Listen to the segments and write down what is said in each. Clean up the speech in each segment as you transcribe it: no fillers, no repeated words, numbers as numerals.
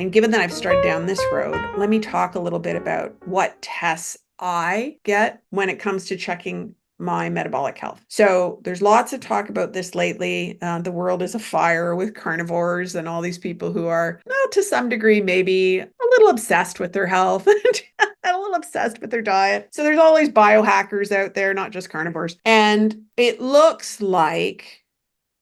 And given that I've started down this road, let me talk a little bit about what tests I get when it comes to checking my metabolic health. So there's lots of talk about this lately. The world is afire with carnivores and all these people who are, well, to some degree, maybe a little obsessed with their health and a little obsessed with their diet. So there's all these biohackers out there, not just carnivores. And it looks like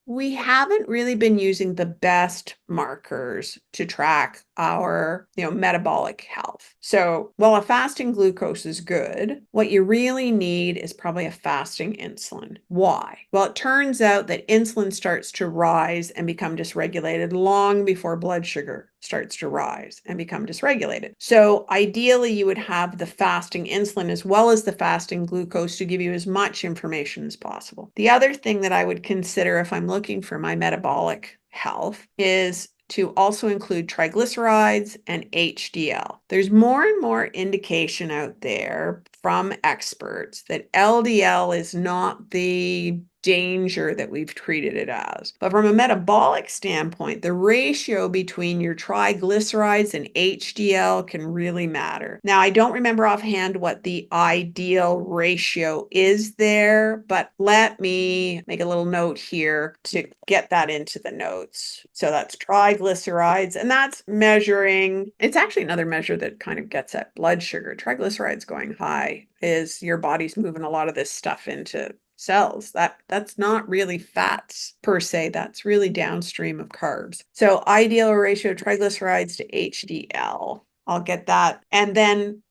we haven't really been using the best markers to track our, metabolic health. So while a fasting glucose is good, what you really need is probably a fasting insulin. Why? Well, it turns out that insulin starts to rise and become dysregulated long before blood sugar starts to rise and become dysregulated. So ideally, you would have the fasting insulin as well as the fasting glucose to give you as much information as possible. The other thing that I would consider if I'm looking for my metabolic health is to also include triglycerides and HDL. There's more and more indication out there from experts that LDL is not the danger that we've treated it as. But from a metabolic standpoint, the ratio between your triglycerides and HDL can really matter. Now, I don't remember offhand what the ideal ratio is there, but let me make a little note here to get that into the notes. So that's triglycerides, and that's measuring, it's actually another measure that kind of gets at blood sugar. Triglycerides going high is your body's moving a lot of this stuff into cells. That's not really fats per se. That's really downstream of carbs. So ideal ratio triglycerides to HDL. I'll get that. And then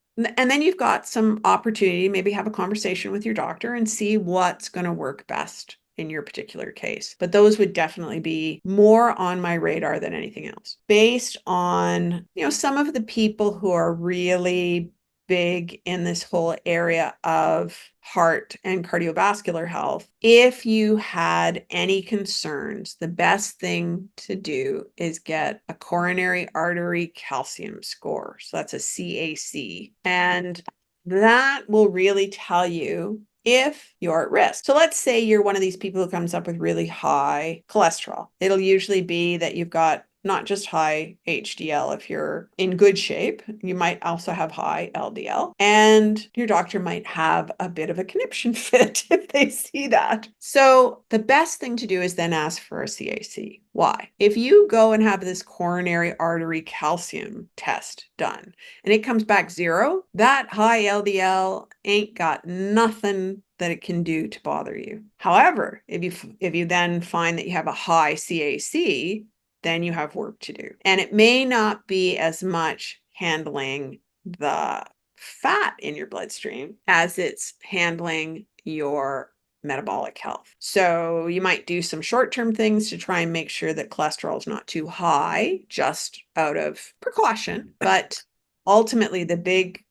you've got some opportunity, maybe have a conversation with your doctor and see what's going to work best in your particular case. But those would definitely be more on my radar than anything else. Based on, some of the people who are really big in this whole area of heart and cardiovascular health. If you had any concerns, the best thing to do is get a coronary artery calcium score. So that's a CAC. And that will really tell you if you're at risk. So let's say you're one of these people who comes up with really high cholesterol. It'll usually be that you've got not just high HDL. If you're in good shape, you might also have high LDL, and your doctor might have a bit of a conniption fit if they see that. So the best thing to do is then ask for a CAC. Why? If you go and have this coronary artery calcium test done and it comes back 0, that high LDL ain't got nothing that it can do to bother you. However, if you then find that you have a high CAC, then you have work to do. And it may not be as much handling the fat in your bloodstream as it's handling your metabolic health. So you might do some short-term things to try and make sure that cholesterol is not too high, just out of precaution. But ultimately, the big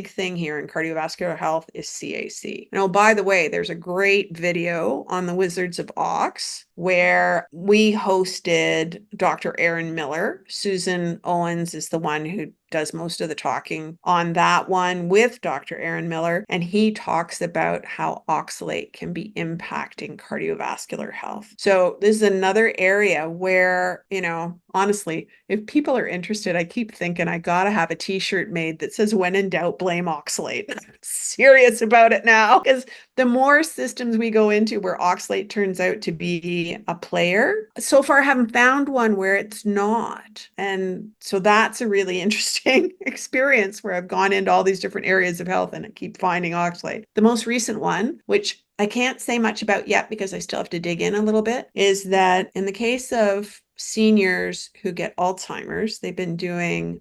thing here in cardiovascular health is CAC. And oh, by the way, there's a great video on the Wizards of Ox where we hosted Dr. Aaron Miller. Susan Owens is the one who does most of the talking on that one with Dr. Aaron Miller. And he talks about how oxalate can be impacting cardiovascular health. So this is another area where, honestly, if people are interested, I keep thinking I got to have a t-shirt made that says, when in doubt, blame oxalate. I'm serious about it now, because the more systems we go into where oxalate turns out to be a player, so far I haven't found one where it's not. And so that's a really interesting experience where I've gone into all these different areas of health and I keep finding oxalate. The most recent one, which I can't say much about yet because I still have to dig in a little bit, is that in the case of seniors who get Alzheimer's, they've been doing,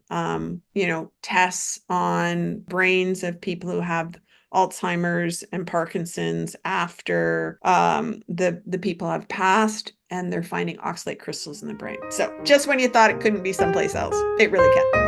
tests on brains of people who have Alzheimer's and Parkinson's after the people have passed, and they're finding oxalate crystals in the brain. So just when you thought it couldn't be someplace else, it really can.